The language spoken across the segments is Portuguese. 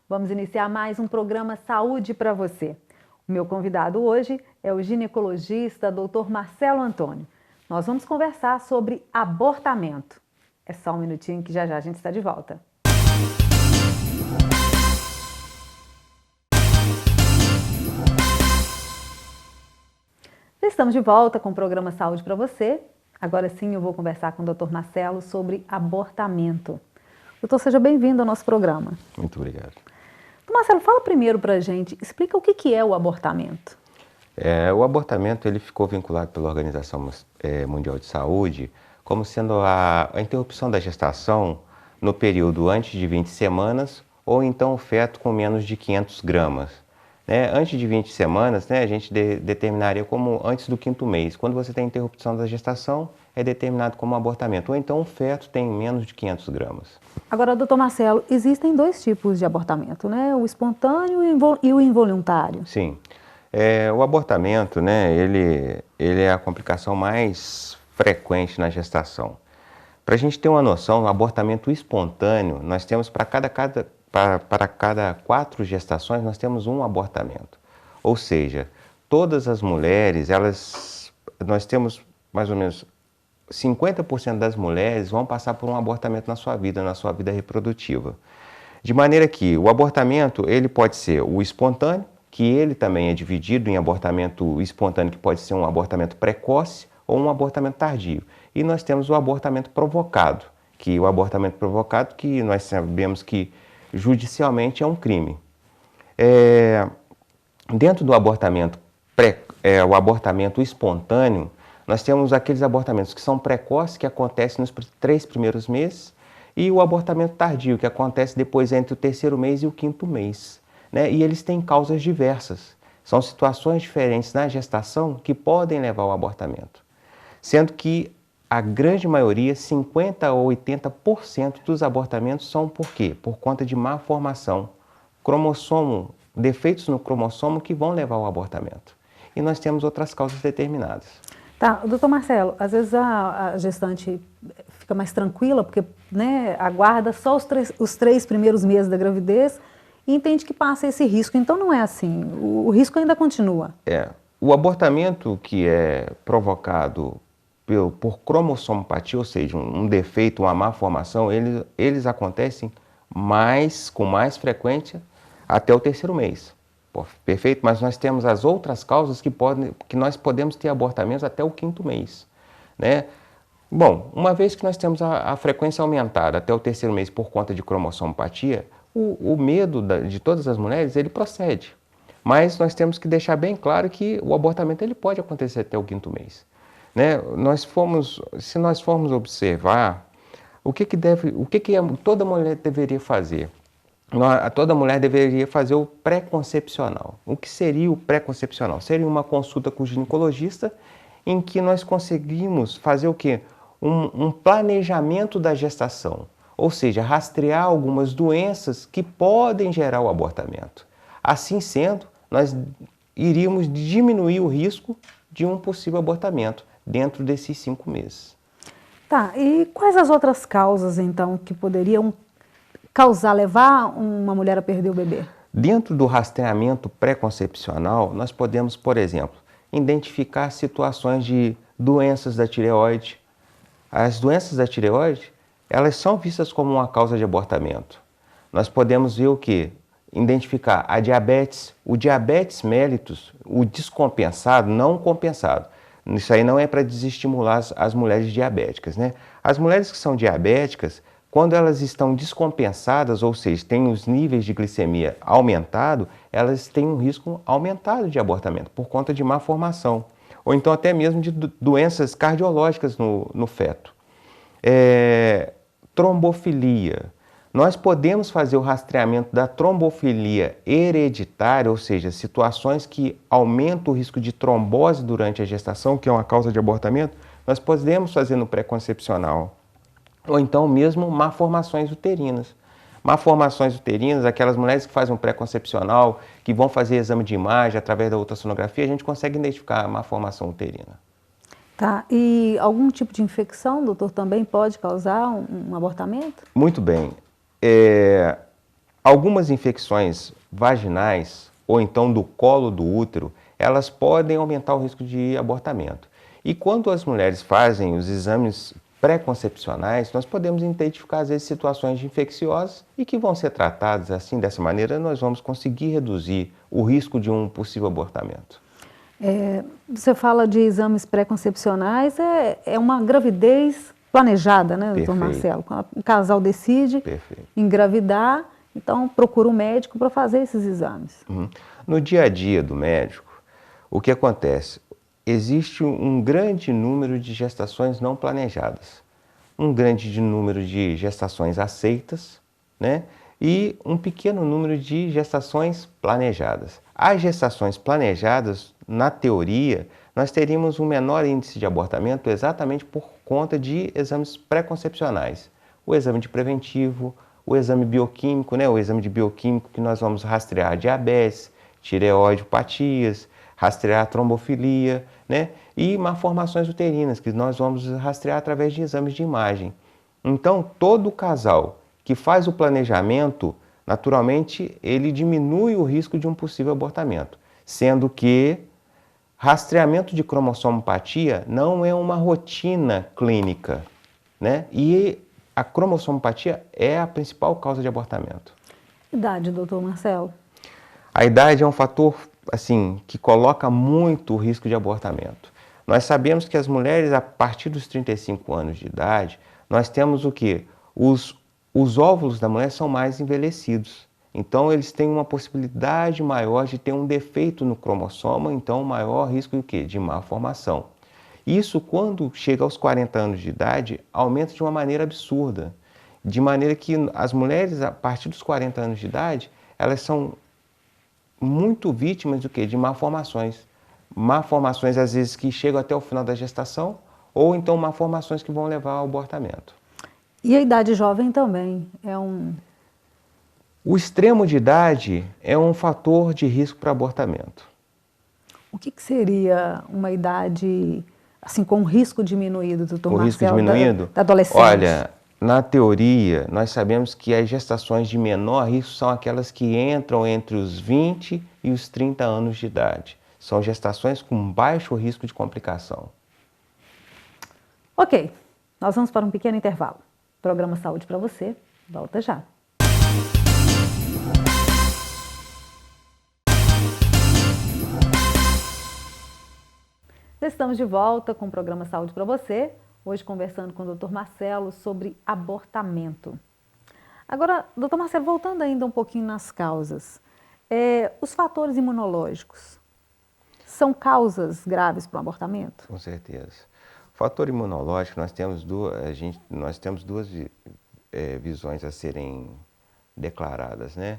Vamos iniciar mais um programa Saúde para você. O meu convidado hoje é o ginecologista Dr. Marcelo Antônio. Nós vamos conversar sobre abortamento. É só um minutinho que já já a gente está de volta. Já estamos de volta com o programa Saúde para você. Agora sim eu vou conversar com o Dr. Marcelo sobre abortamento. Doutor, seja bem-vindo ao nosso programa. Muito obrigado. Marcelo, fala primeiro para a gente, explica o que é o abortamento. O abortamento ele ficou vinculado pela Organização Mundial de Saúde como sendo a interrupção da gestação no período antes de 20 semanas ou então o feto com menos de 500 gramas. Antes de 20 semanas, a gente determinaria como antes do 5º mês. Quando você tem interrupção da gestação, é determinado como abortamento. Ou então o feto tem menos de 500 gramas. Agora, doutor Marcelo, existem dois tipos de abortamento, né? O espontâneo e o involuntário. Sim. O abortamento, ele é a complicação mais frequente na gestação. Para a gente ter uma noção, no abortamento espontâneo, nós temos para cada 4 gestações, nós temos um abortamento. Ou seja, todas as mulheres, nós temos mais ou menos 50% das mulheres vão passar por um abortamento na sua vida reprodutiva. De maneira que o abortamento, ele pode ser o espontâneo, que ele também é dividido em abortamento espontâneo, que pode ser um abortamento precoce ou um abortamento tardio. E nós temos o abortamento provocado, que nós sabemos que judicialmente é um crime. Dentro do abortamento, o abortamento espontâneo, nós temos aqueles abortamentos que são precoces, que acontecem nos 3 primeiros meses, e o abortamento tardio, que acontece depois entre o 3º mês e o 5º mês. E eles têm causas diversas. São situações diferentes na gestação que podem levar ao abortamento. Sendo que a grande maioria, 50% a 80% dos abortamentos são por quê? Por conta de má formação. Defeitos no cromossomo que vão levar ao abortamento. E nós temos outras causas determinadas. Tá, doutor Marcelo, às vezes a gestante fica mais tranquila, porque aguarda só os 3 primeiros meses da gravidez e entende que passa esse risco. Então não é assim, o risco ainda continua. O abortamento que é provocado por cromossomopatia, ou seja, um defeito, uma má formação, eles acontecem com mais frequência até o 3º mês. Perfeito? Mas nós temos as outras causas que nós podemos ter abortamentos até o 5º mês. Bom, uma vez que nós temos a frequência aumentada até o 3º mês por conta de cromossomopatia, o medo de todas as mulheres, ele procede. Mas nós temos que deixar bem claro que o abortamento ele pode acontecer até o 5º mês. Se nós formos observar, o que toda mulher deveria fazer? Toda mulher deveria fazer o pré-concepcional. O que seria o pré-concepcional? Seria uma consulta com o ginecologista em que nós conseguimos fazer o quê? Um planejamento da gestação, ou seja, rastrear algumas doenças que podem gerar o abortamento. Assim sendo, nós iríamos diminuir o risco de um possível abortamento dentro desses 5 meses. Tá, e quais as outras causas, então, que poderiam levar uma mulher a perder o bebê? Dentro do rastreamento pré-concepcional, nós podemos, por exemplo, identificar situações de doenças da tireoide. As doenças da tireoide, elas são vistas como uma causa de abortamento. Nós podemos ver o quê? Identificar a diabetes, o diabetes mellitus, o descompensado, não compensado. Isso aí não é para desestimular as mulheres diabéticas, As mulheres que são diabéticas, quando elas estão descompensadas, ou seja, têm os níveis de glicemia aumentado, elas têm um risco aumentado de abortamento por conta de má formação, ou então até mesmo de doenças cardiológicas no feto. Trombofilia. Nós podemos fazer o rastreamento da trombofilia hereditária, ou seja, situações que aumentam o risco de trombose durante a gestação, que é uma causa de abortamento, nós podemos fazer no pré-concepcional. Ou então mesmo malformações uterinas. Malformações uterinas, aquelas mulheres que fazem um pré-concepcional, que vão fazer exame de imagem através da ultrassonografia, a gente consegue identificar a malformação uterina. Tá, e algum tipo de infecção, doutor, também pode causar um abortamento? Muito bem. Algumas infecções vaginais ou então do colo do útero, elas podem aumentar o risco de abortamento. E quando as mulheres fazem os exames pré-concepcionais, nós podemos identificar às vezes situações infecciosas e que vão ser tratadas assim, dessa maneira, nós vamos conseguir reduzir o risco de um possível abortamento. Você fala de exames pré-concepcionais, é uma gravidez planejada, né, doutor Marcelo? O casal decide engravidar, então procura um médico para fazer esses exames. No dia a dia do médico, o que acontece? Existe um grande número de gestações não planejadas, um grande número de gestações aceitas, né? E um pequeno número de gestações planejadas. As gestações planejadas, na teoria, nós teríamos um menor índice de abortamento exatamente por conta de exames pré-concepcionais. O exame de preventivo, o exame bioquímico, né? O exame de bioquímico que nós vamos rastrear diabetes, tireoidopatias, rastrear trombofilia, né? E malformações uterinas, que nós vamos rastrear através de exames de imagem. Então, todo casal que faz o planejamento, naturalmente, ele diminui o risco de um possível abortamento, sendo que rastreamento de cromossomopatia não é uma rotina clínica, né? E a cromossomopatia é a principal causa de abortamento. Idade, doutor Marcelo? A idade é um fator assim que coloca muito o risco de abortamento. Nós sabemos que as mulheres, a partir dos 35 anos de idade, nós temos o quê? Os óvulos da mulher são mais envelhecidos. Então, eles têm uma possibilidade maior de ter um defeito no cromossomo, então, maior risco de quê? De malformação. Isso, quando chega aos 40 anos de idade, aumenta de uma maneira absurda. De maneira que as mulheres, a partir dos 40 anos de idade, elas são muito vítimas do quê? De malformações. Malformações, às vezes, que chegam até o final da gestação, ou então malformações que vão levar ao abortamento. E a idade jovem também O extremo de idade é um fator de risco para abortamento. O que seria uma idade, assim, com risco diminuído, doutor Marcelo? O risco diminuído? Da adolescente? Olha, na teoria, nós sabemos que as gestações de menor risco são aquelas que entram entre os 20 e os 30 anos de idade. São gestações com baixo risco de complicação. Ok, nós vamos para um pequeno intervalo. Programa Saúde para você, volta já. Estamos de volta com o programa Saúde para você, hoje conversando com o Dr. Marcelo sobre abortamento. Agora, doutor Marcelo, voltando ainda um pouquinho nas causas, os fatores imunológicos são causas graves para o abortamento? Com certeza. O fator imunológico, nós temos duas visões a serem declaradas, né?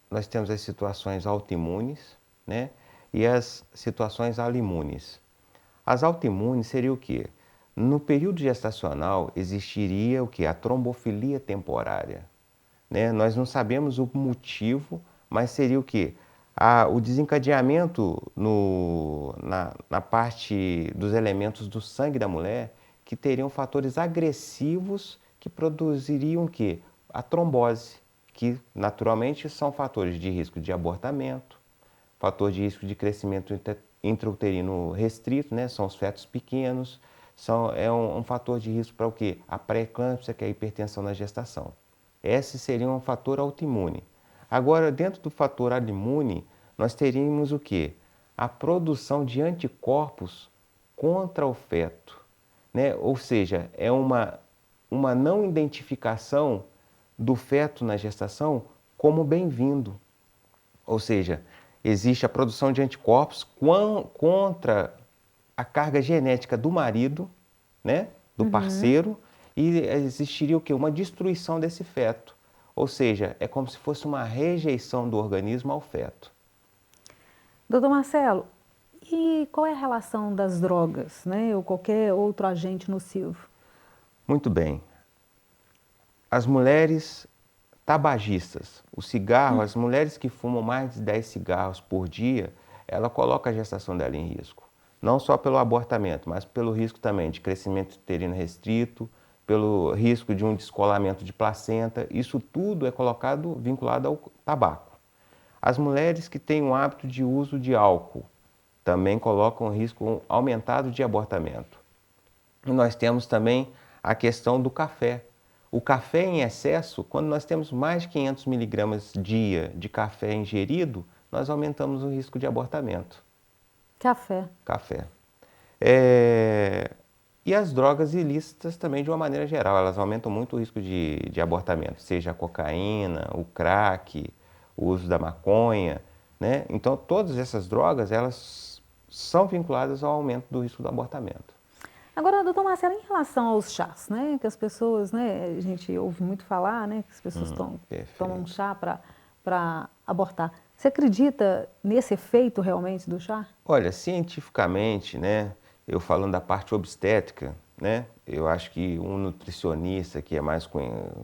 Nós temos as situações autoimunes, né? E as situações autoimunes. As autoimunes seria o quê? No período gestacional existiria o quê? A trombofilia temporária, né? Nós não sabemos o motivo, mas seria o quê? O desencadeamento na parte dos elementos do sangue da mulher que teriam fatores agressivos que produziriam o quê? A trombose, que naturalmente são fatores de risco de abortamento, fator de risco de crescimento intrauterino restrito, né? São os fetos pequenos, é um fator de risco para o quê? A pré-eclâmpsia, que é a hipertensão na gestação. Esse seria um fator autoimune. Agora, dentro do fator autoimune, nós teríamos o quê? A produção de anticorpos contra o feto, né? Ou seja, é uma não identificação do feto na gestação como bem-vindo. Ou seja, existe a produção de anticorpos contra a carga genética do marido, né? Do parceiro, e existiria o quê? Uma destruição desse feto. Ou seja, é como se fosse uma rejeição do organismo ao feto. Doutor Marcelo, e qual é a relação das drogas, né? Ou qualquer outro agente nocivo? Muito bem. As mulheres tabagistas, o cigarro, as mulheres que fumam mais de 10 cigarros por dia, ela coloca a gestação dela em risco. Não só pelo abortamento, mas pelo risco também de crescimento uterino restrito, pelo risco de um descolamento de placenta. Isso tudo é vinculado ao tabaco. As mulheres que têm o hábito de uso de álcool também colocam risco aumentado de abortamento. E nós temos também a questão do café. O café em excesso, quando nós temos mais de 500 miligramas dia de café ingerido, nós aumentamos o risco de abortamento. Café. Café. E as drogas ilícitas também, de uma maneira geral, elas aumentam muito o risco de abortamento, seja a cocaína, o crack, o uso da maconha, né? Então, todas essas drogas, elas são vinculadas ao aumento do risco do abortamento. Agora, doutor Marcelo, em relação aos chás, né, que as pessoas, né, a gente ouve muito falar, né, que as pessoas tomam chá para abortar. Você acredita nesse efeito realmente do chá? Olha, cientificamente, né, eu falando da parte obstétrica, né, eu acho que um nutricionista que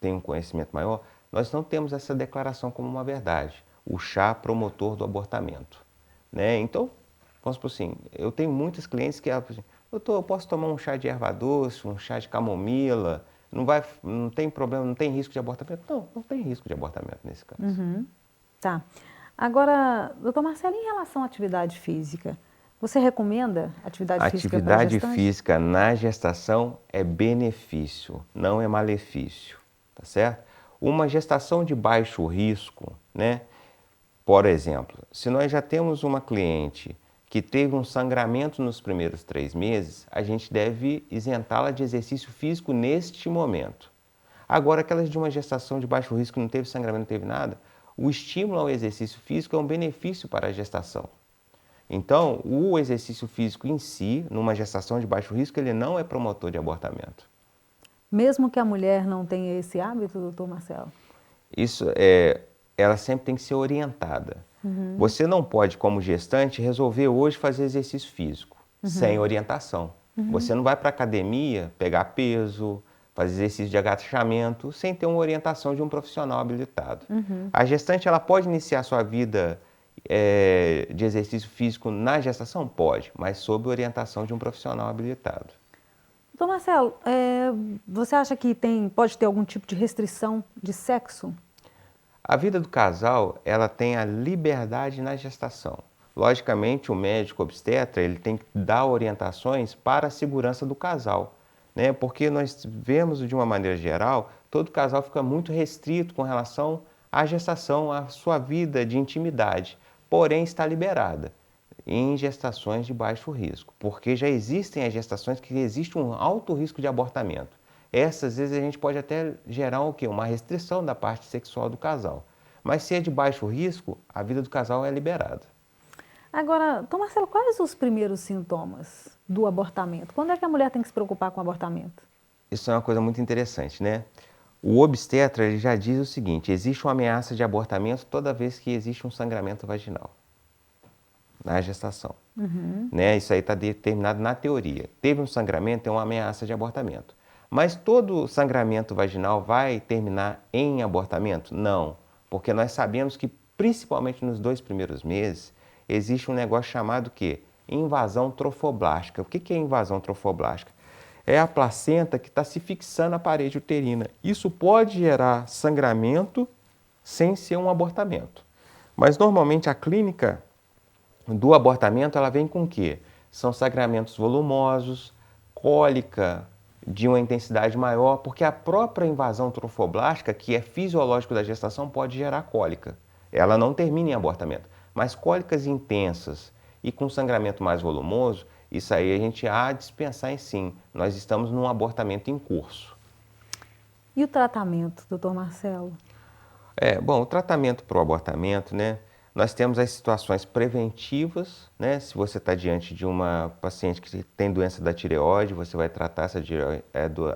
tem um conhecimento maior, nós não temos essa declaração como uma verdade. O chá promotor do abortamento, né? Então, vamos supor assim, eu tenho muitos clientes que doutor, eu posso tomar um chá de erva doce, um chá de camomila, não tem problema, não tem risco de abortamento? Não, não tem risco de abortamento nesse caso. Tá. Agora, doutor Marcelo, em relação à atividade física, você recomenda atividade física para gestante? Atividade física na gestação é benefício, não é malefício, tá certo? Uma gestação de baixo risco, né? Por exemplo, se nós já temos uma cliente que teve um sangramento nos primeiros 3 meses, a gente deve isentá-la de exercício físico neste momento. Agora, aquelas de uma gestação de baixo risco, não teve sangramento, não teve nada, o estímulo ao exercício físico é um benefício para a gestação. Então, o exercício físico em si, numa gestação de baixo risco, ele não é promotor de abortamento. Mesmo que a mulher não tenha esse hábito, doutor Marcelo? Ela sempre tem que ser orientada. Você não pode, como gestante, resolver hoje fazer exercício físico sem orientação. Você não vai para a academia pegar peso, fazer exercício de agachamento, sem ter uma orientação de um profissional habilitado. A gestante, ela pode iniciar sua vida de exercício físico na gestação? Pode, mas sob orientação de um profissional habilitado. Doutor Marcelo, você acha que pode ter algum tipo de restrição de sexo? A vida do casal, ela tem a liberdade na gestação. Logicamente, o médico obstetra, ele tem que dar orientações para a segurança do casal, né? Porque nós vemos, de uma maneira geral, todo casal fica muito restrito com relação à gestação, à sua vida de intimidade, porém está liberada em gestações de baixo risco, porque já existem as gestações que existe um alto risco de abortamento. Essas vezes a gente pode até gerar o quê? Uma restrição da parte sexual do casal. Mas se é de baixo risco, a vida do casal é liberada. Agora, doutor Marcelo, quais os primeiros sintomas do abortamento? Quando é que a mulher tem que se preocupar com o abortamento? Isso é uma coisa muito interessante, né? O obstetra, ele já diz o seguinte: existe uma ameaça de abortamento toda vez que existe um sangramento vaginal na gestação. Né? Isso aí está determinado na teoria. Teve um sangramento, é uma ameaça de abortamento. Mas todo sangramento vaginal vai terminar em abortamento? Não, porque nós sabemos que, principalmente nos 2 primeiros meses, existe um negócio chamado quê? Invasão trofoblástica. O que é invasão trofoblástica? É a placenta que está se fixando na parede uterina. Isso pode gerar sangramento sem ser um abortamento. Mas, normalmente, a clínica do abortamento, ela vem com o quê? São sangramentos volumosos, cólica de uma intensidade maior, porque a própria invasão trofoblástica, que é fisiológico da gestação, pode gerar cólica. Ela não termina em abortamento, mas cólicas intensas e com sangramento mais volumoso, isso aí a gente há de pensar em sim, nós estamos num abortamento em curso. E o tratamento, doutor Marcelo? Bom, o tratamento para o abortamento, né? Nós temos as situações preventivas, né? Se você está diante de uma paciente que tem doença da tireoide, você vai tratar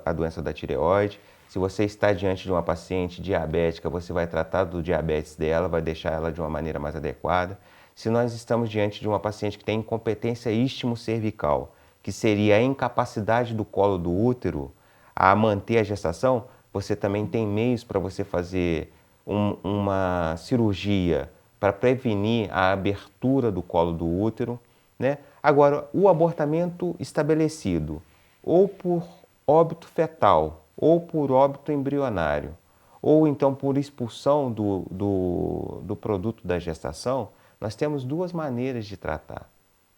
a doença da tireoide. Se você está diante de uma paciente diabética, você vai tratar do diabetes dela, vai deixar ela de uma maneira mais adequada. Se nós estamos diante de uma paciente que tem incompetência istmo-cervical, que seria a incapacidade do colo do útero a manter a gestação, você também tem meios para você fazer uma cirurgia para prevenir a abertura do colo do útero, né? Agora, o abortamento estabelecido, ou por óbito fetal, ou por óbito embrionário, ou então por expulsão do produto da gestação, nós temos duas maneiras de tratar.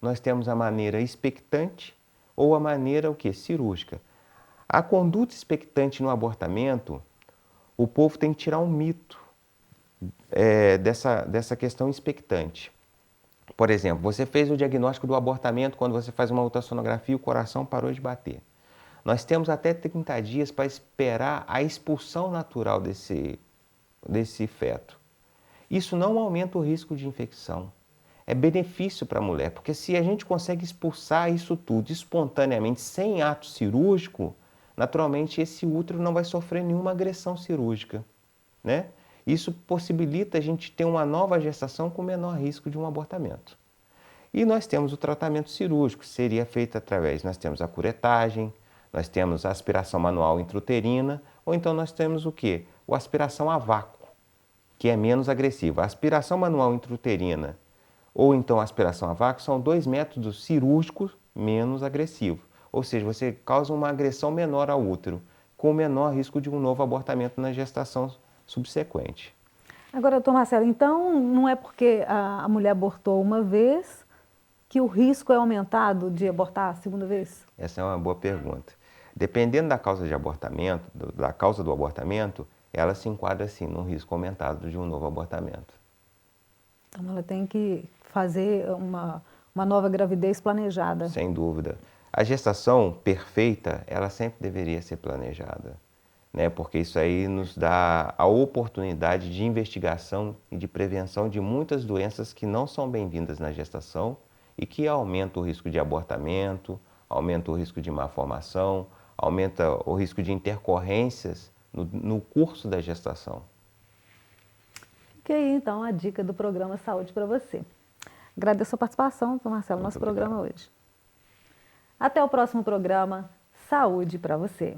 Nós temos a maneira expectante ou a maneira o quê? Cirúrgica. A conduta expectante no abortamento, o povo tem que tirar um mito dessa questão expectante. Por exemplo, você fez o diagnóstico do abortamento quando você faz uma ultrassonografia e o coração parou de bater. Nós temos até 30 dias para esperar a expulsão natural desse feto. Isso não aumenta o risco de infecção. É benefício para a mulher, porque se a gente consegue expulsar isso tudo espontaneamente, sem ato cirúrgico, naturalmente esse útero não vai sofrer nenhuma agressão cirúrgica, né? Isso possibilita a gente ter uma nova gestação com menor risco de um abortamento. E nós temos o tratamento cirúrgico, que seria feito através, nós temos a curetagem, nós temos a aspiração manual intrauterina, ou então nós temos o quê? O aspiração a vácuo, que é menos agressiva. A aspiração manual intrauterina ou então a aspiração a vácuo são dois métodos cirúrgicos menos agressivos. Ou seja, você causa uma agressão menor ao útero, com menor risco de um novo abortamento na gestação subsequente. Agora, doutor Marcelo, então não é porque a mulher abortou uma vez que o risco é aumentado de abortar a segunda vez? Essa é uma boa pergunta. Dependendo da causa de abortamento, da causa do abortamento, ela se enquadra assim num risco aumentado de um novo abortamento. Então ela tem que fazer uma nova gravidez planejada. Sem dúvida. A gestação perfeita, ela sempre deveria ser planejada, né? Porque isso aí nos dá a oportunidade de investigação e de prevenção de muitas doenças que não são bem-vindas na gestação e que aumentam o risco de abortamento, aumenta o risco de malformação, aumenta o risco de intercorrências no curso da gestação. Fica aí, então, a dica do programa Saúde para você. Agradeço a participação, doutor Marcelo, no nosso programa hoje. Até o próximo programa Saúde para você.